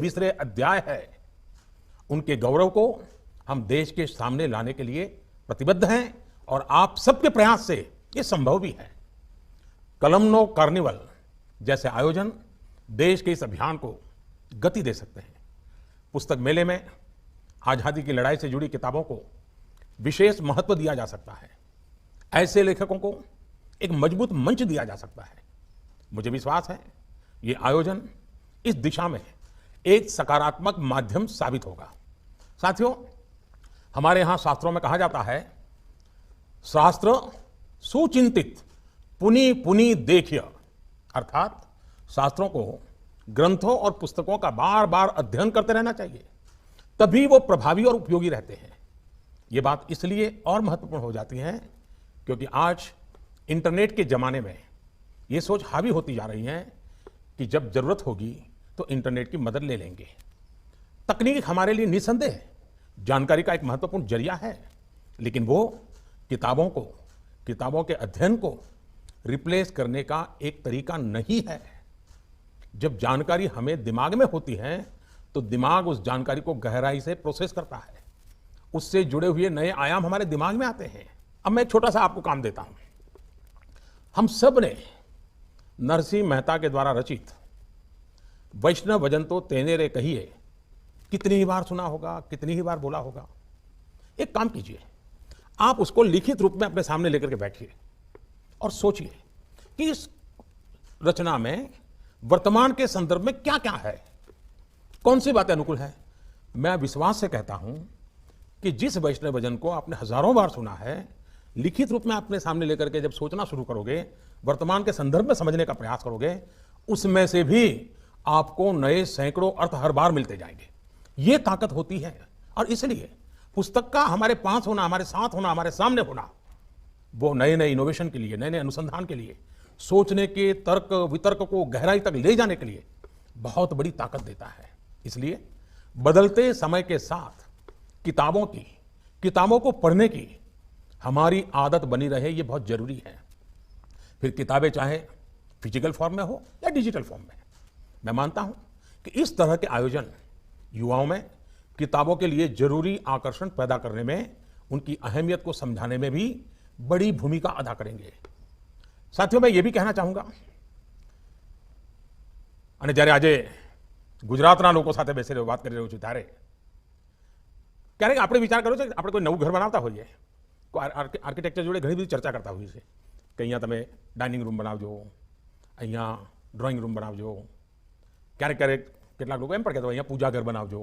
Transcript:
20वें अध्याय है, उनके गौरव को हम देश के सामने लाने के लिए प्रतिबद्ध हैं और आप सबके प्रयास से ये संभव भी है। कलमनो कार्निवल जैसे आयोजन देश के इस अभियान को गति दे सकते हैं। पुस्तक मेले में आजादी की लड़ाई से जुड़ी किताबों को विशेष महत्व दिया जा सकता है। ऐसे लेखकों को एक मजबूत मंच दिया जा सकता है। मुझे विश्वास है ये आयोजन इस दिशा में एक सकारात्मक माध्यम साबित होगा। साथियों, हमारे यहां शास्त्रों में कहा जाता है, शास्त्र सुचिंतित पुनि पुनि देखिय, अर्थात शास्त्रों को, ग्रंथों और पुस्तकों का बार बार अध्ययन करते रहना चाहिए, तभी वो प्रभावी और उपयोगी रहते हैं। ये बात इसलिए और महत्वपूर्ण हो जाती है क्योंकि आज इंटरनेट के जमाने में ये सोच हावी होती जा रही है कि जब जरूरत होगी तो इंटरनेट की मदद ले लेंगे। तकनीक हमारे लिए निसंदेह जानकारी का एक महत्वपूर्ण जरिया है, लेकिन वो किताबों के अध्ययन को रिप्लेस करने का एक तरीका नहीं है। जब जानकारी हमें दिमाग में होती है तो दिमाग उस जानकारी को गहराई से प्रोसेस करता है, उससे जुड़े हुए नए आयाम हमारे दिमाग में आते हैं। अब मैं एक छोटा सा आपको काम देता हूं। हम सब ने नरसिंह मेहता के द्वारा रचित वैष्णव भजन तो तेने रे कहिए कितनी ही बार सुना होगा, कितनी ही बार बोला होगा। एक काम कीजिए, आप उसको लिखित रूप में अपने सामने लेकर के बैठिए और सोचिए कि इस रचना में वर्तमान के संदर्भ में क्या क्या है, कौन सी बातें अनुकूल है। मैं विश्वास से कहता हूं कि जिस वैष्णव भजन को आपने हजारों बार सुना है, लिखित रूप में अपने सामने लेकर के जब सोचना शुरू करोगे, वर्तमान के संदर्भ में समझने का प्रयास करोगे, उसमें से भी आपको नए सैकड़ों अर्थ हर बार मिलते जाएंगे। ये ताकत होती है और इसलिए पुस्तक का हमारे पास होना, हमारे साथ होना, हमारे सामने होना, वो नए नए इनोवेशन के लिए, नए नए अनुसंधान के लिए, सोचने के तर्क वितर्क को गहराई तक ले जाने के लिए बहुत बड़ी ताकत देता है। इसलिए बदलते समय के साथ किताबों को पढ़ने की हमारी आदत बनी रहे, ये बहुत जरूरी है। फिर किताबें चाहे फिजिकल फॉर्म में हो या डिजिटल फॉर्म में। मैं मानता हूं कि इस तरह के आयोजन युवाओं में किताबों के लिए जरूरी आकर्षण पैदा करने में, उनकी अहमियत को समझाने में भी बड़ी भूमिका अदा करेंगे। साथियों, मैं ये भी कहना चाहूंगा, અને જ્યારે આજે ગુજરાતના લોકો સાથે બેસીને વાત કરી રહ્યો છું ત્યારે ક્યારેક આપણે વિચાર કર્યો છે કે આપણે કોઈ નવું ઘર બનાવતા હોઈએ, કોઈ આર્કિટેક્ચર જોડે ઘણી બધી ચર્ચા કરતા હોઈએ છીએ કે અહીંયા તમે ડાઇનિંગ રૂમ બનાવજો, અહીંયા ડ્રોઈંગ રૂમ બનાવજો, ક્યારેક કેટલાક લોકો એમ પણ કહેતા હોય અહીંયા પૂજા ઘર બનાવજો,